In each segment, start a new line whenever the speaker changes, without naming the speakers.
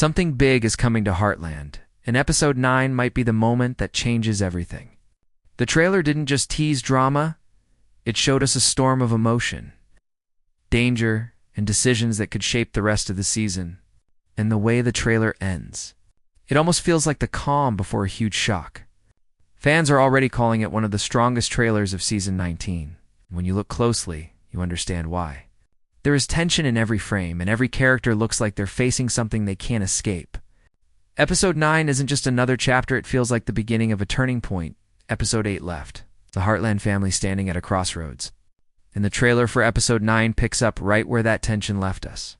Something big is coming to Heartland, and Episode 9 might be the moment that changes everything. The trailer didn't just tease drama, it showed us a storm of emotion, danger, and decisions that could shape the rest of the season. And the way the trailer ends, it almost feels like the calm before a huge shock. Fans are already calling it one of the strongest trailers of Season 19. When you look closely, you understand why. There is tension in every frame, and every character looks like they're facing something they can't escape. Episode 9 isn't just another chapter, it feels like the beginning of a turning point. Episode 8 left, the Heartland family standing at a crossroads. And the trailer for Episode 9 picks up right where that tension left us.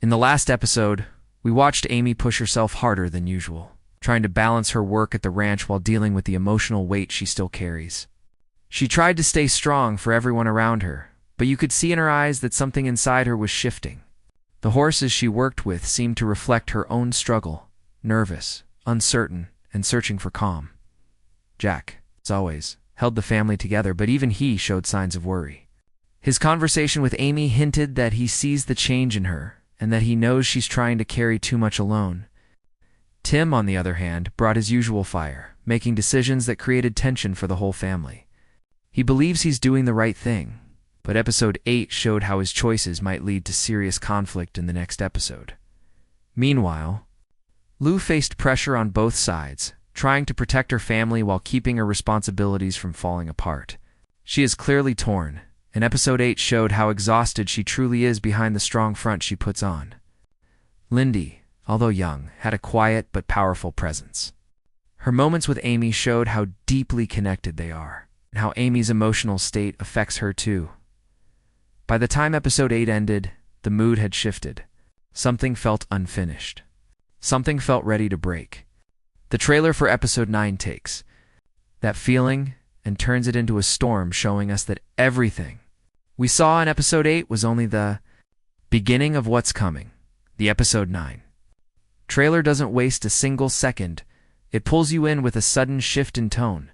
In the last episode, we watched Amy push herself harder than usual, trying to balance her work at the ranch while dealing with the emotional weight she still carries. She tried to stay strong for everyone around her, but you could see in her eyes that something inside her was shifting. The horses she worked with seemed to reflect her own struggle, nervous, uncertain, and searching for calm. Jack, as always, held the family together, but even he showed signs of worry. His conversation with Amy hinted that he sees the change in her, and that he knows she's trying to carry too much alone. Tim, on the other hand, brought his usual fire, making decisions that created tension for the whole family. He believes he's doing the right thing, but Episode 8 showed how his choices might lead to serious conflict in the next episode. Meanwhile, Lou faced pressure on both sides, trying to protect her family while keeping her responsibilities from falling apart. She is clearly torn, and Episode 8 showed how exhausted she truly is behind the strong front she puts on. Lindy, although young, had a quiet but powerful presence. Her moments with Amy showed how deeply connected they are, and how Amy's emotional state affects her too. By the time Episode 8 ended, the mood had shifted. Something felt unfinished. Something felt ready to break. The trailer for Episode 9 takes that feeling and turns it into a storm, showing us that everything we saw in Episode 8 was only the beginning of what's coming. The Episode 9 trailer doesn't waste a single second. It pulls you in with a sudden shift in tone.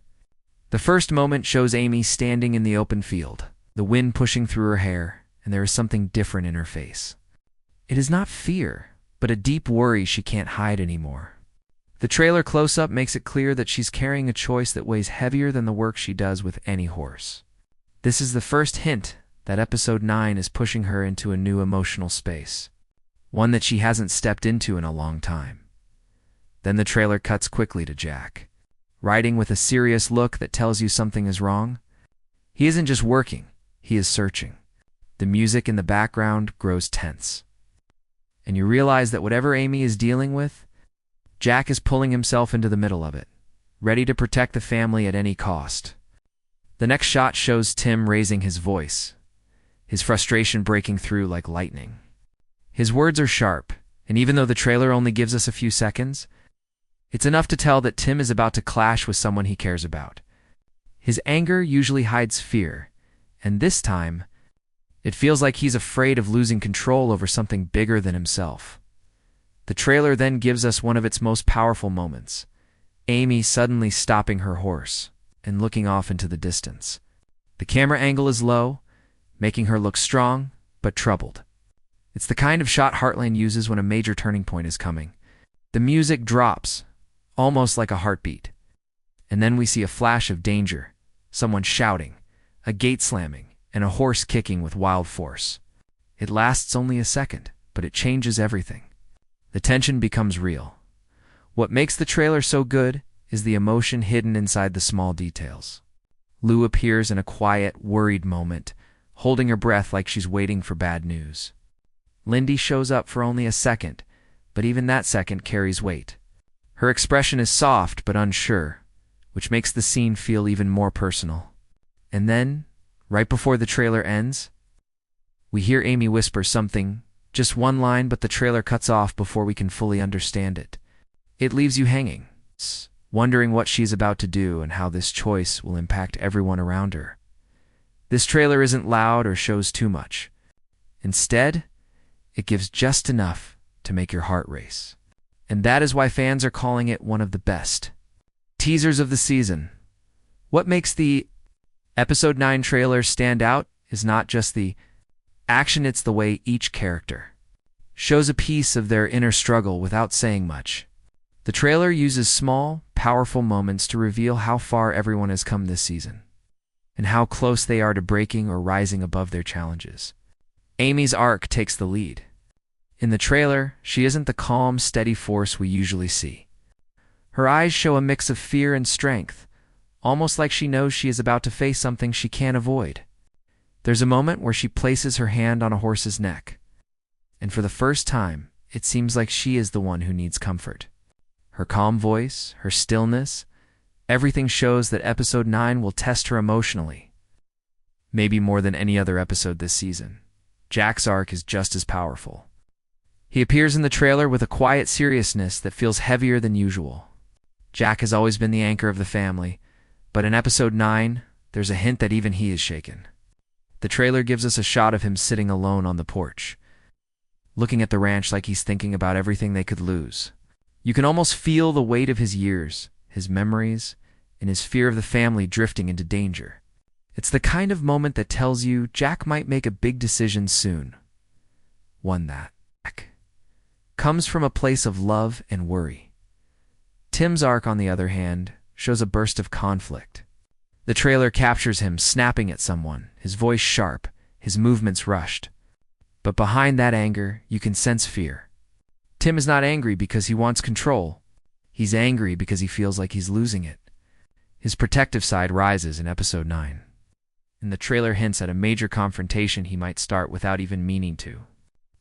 The first moment shows Amy standing in the open field, the wind pushing through her hair, and there is something different in her face. It is not fear, but a deep worry she can't hide anymore. The trailer close-up makes it clear that she's carrying a choice that weighs heavier than the work she does with any horse. This is the first hint that Episode 9 is pushing her into a new emotional space, one that she hasn't stepped into in a long time. Then the trailer cuts quickly to Jack, riding with a serious look that tells you something is wrong. He isn't just working, he is searching. The music in the background grows tense, and you realize that whatever Amy is dealing with, Jack is pulling himself into the middle of it, ready to protect the family at any cost. The next shot shows Tim raising his voice, his frustration breaking through like lightning. His words are sharp, and even though the trailer only gives us a few seconds, it's enough to tell that Tim is about to clash with someone he cares about. His anger usually hides fear, and this time, it feels like he's afraid of losing control over something bigger than himself. The trailer then gives us one of its most powerful moments, Amy suddenly stopping her horse and looking off into the distance. The camera angle is low, making her look strong but troubled. It's the kind of shot Heartland uses when a major turning point is coming. The music drops, almost like a heartbeat, and then we see a flash of danger, someone shouting, a gate slamming, and a horse kicking with wild force. It lasts only a second, but it changes everything. The tension becomes real. What makes the trailer so good is the emotion hidden inside the small details. Lou appears in a quiet, worried moment, holding her breath like she's waiting for bad news. Lindy shows up for only a second, but even that second carries weight. Her expression is soft but unsure, which makes the scene feel even more personal. And then, right before the trailer ends, we hear Amy whisper something, just one line, but the trailer cuts off before we can fully understand it. It leaves you hanging, wondering what she's about to do and how this choice will impact everyone around her. This trailer isn't loud or shows too much. Instead, it gives just enough to make your heart race. And that is why fans are calling it one of the best teasers of the season. What makes the Episode 9 trailer stand out is not just the action, it's the way each character, shows a piece of their inner struggle without saying much. The trailer uses small, powerful moments to reveal how far everyone has come this season, and how close they are to breaking or rising above their challenges. Amy's arc takes the lead. In the trailer, she isn't the calm, steady force we usually see. Her eyes show a mix of fear and strength, almost like she knows she is about to face something she can't avoid. There's a moment where she places her hand on a horse's neck, and for the first time, it seems like she is the one who needs comfort. Her calm voice, her stillness, everything shows that episode 9 will test her emotionally. Maybe more than any other episode this season, Jack's arc is just as powerful. He appears in the trailer with a quiet seriousness that feels heavier than usual. Jack has always been the anchor of the family, but in episode 9, there's a hint that even he is shaken. The trailer gives us a shot of him sitting alone on the porch, looking at the ranch like he's thinking about everything they could lose. You can almost feel the weight of his years, his memories, and his fear of the family drifting into danger. It's the kind of moment that tells you Jack might make a big decision soon. One that comes from a place of love and worry. Tim's arc, on the other hand, shows a burst of conflict. The trailer captures him snapping at someone, his voice sharp, his movements rushed. But behind that anger, you can sense fear. Tim is not angry because he wants control. He's angry because he feels like he's losing it. His protective side rises in episode 9. And the trailer hints at a major confrontation he might start without even meaning to.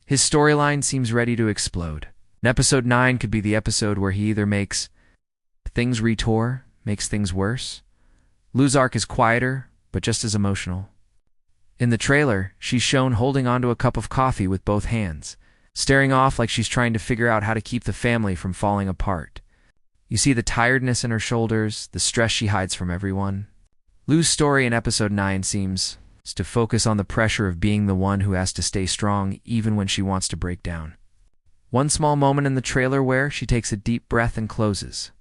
His storyline seems ready to explode. And episode 9 could be the episode where he either makes things retore, makes things worse. Lou's arc is quieter, but just as emotional. In the trailer, she's shown holding onto a cup of coffee with both hands, staring off like she's trying to figure out how to keep the family from falling apart. You see the tiredness in her shoulders, the stress she hides from everyone. Lou's story in episode 9 seems to focus on the pressure of being the one who has to stay strong even when she wants to break down. One small moment in the trailer where she takes a deep breath and closes.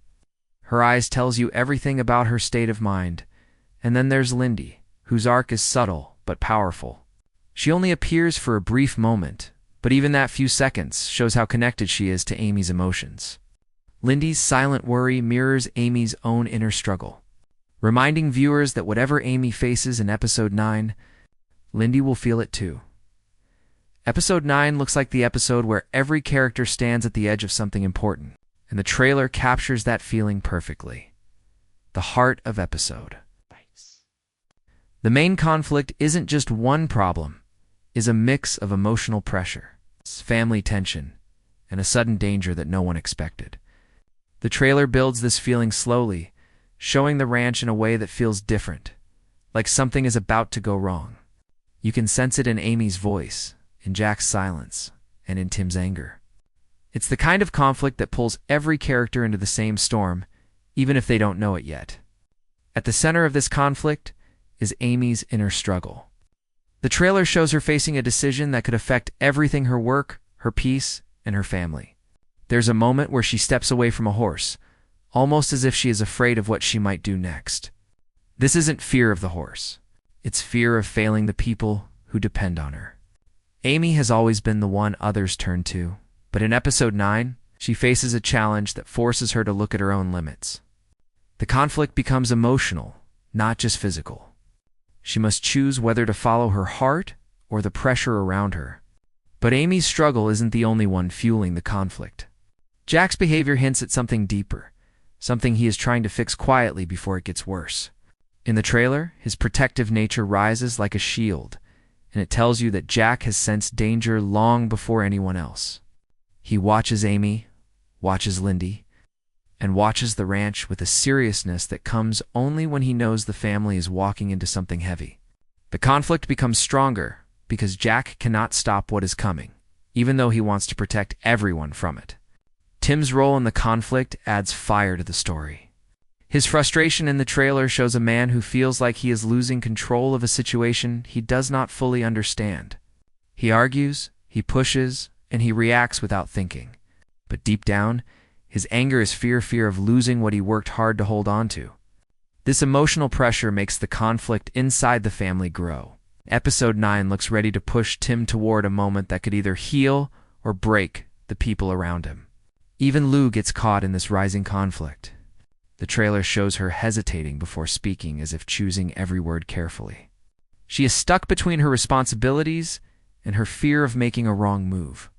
Her eyes tells you everything about her state of mind. And then there's Lindy, whose arc is subtle but powerful. She only appears for a brief moment, but even that few seconds shows how connected she is to Amy's emotions. Lindy's silent worry mirrors Amy's own inner struggle, reminding viewers that whatever Amy faces in episode 9, Lindy will feel it too. Episode 9 looks like the episode where every character stands at the edge of something important, and the trailer captures that feeling perfectly. The heart of episode. The main conflict isn't just one problem, is a mix of emotional pressure, family tension, and a sudden danger that no one expected. The trailer builds this feeling slowly, showing the ranch in a way that feels different, like something is about to go wrong. You can sense it in Amy's voice, in Jack's silence, and in Tim's anger. It's the kind of conflict that pulls every character into the same storm, even if they don't know it yet. At the center of this conflict is Amy's inner struggle. The trailer shows her facing a decision that could affect everything: her work, her peace, and her family. There's a moment where she steps away from a horse, almost as if she is afraid of what she might do next. This isn't fear of the horse. It's fear of failing the people who depend on her. Amy has always been the one others turn to, but in episode 9, she faces a challenge that forces her to look at her own limits. The conflict becomes emotional, not just physical. She must choose whether to follow her heart or the pressure around her. But Amy's struggle isn't the only one fueling the conflict. Jack's behavior hints at something deeper, something he is trying to fix quietly before it gets worse. In the trailer, his protective nature rises like a shield, and it tells you that Jack has sensed danger long before anyone else. He watches Amy, watches Lindy, and watches the ranch with a seriousness that comes only when he knows the family is walking into something heavy. The conflict becomes stronger because Jack cannot stop what is coming, even though he wants to protect everyone from it. Tim's role in the conflict adds fire to the story. His frustration in the trailer shows a man who feels like he is losing control of a situation he does not fully understand. He argues, he pushes, and he reacts without thinking. But deep down, his anger is fear of losing what he worked hard to hold on to. This emotional pressure makes the conflict inside the family grow. Episode 9 looks ready to push Tim toward a moment that could either heal or break the people around him. Even Lou gets caught in this rising conflict. The trailer shows her hesitating before speaking, as if choosing every word carefully. She is stuck between her responsibilities and her fear of making a wrong move.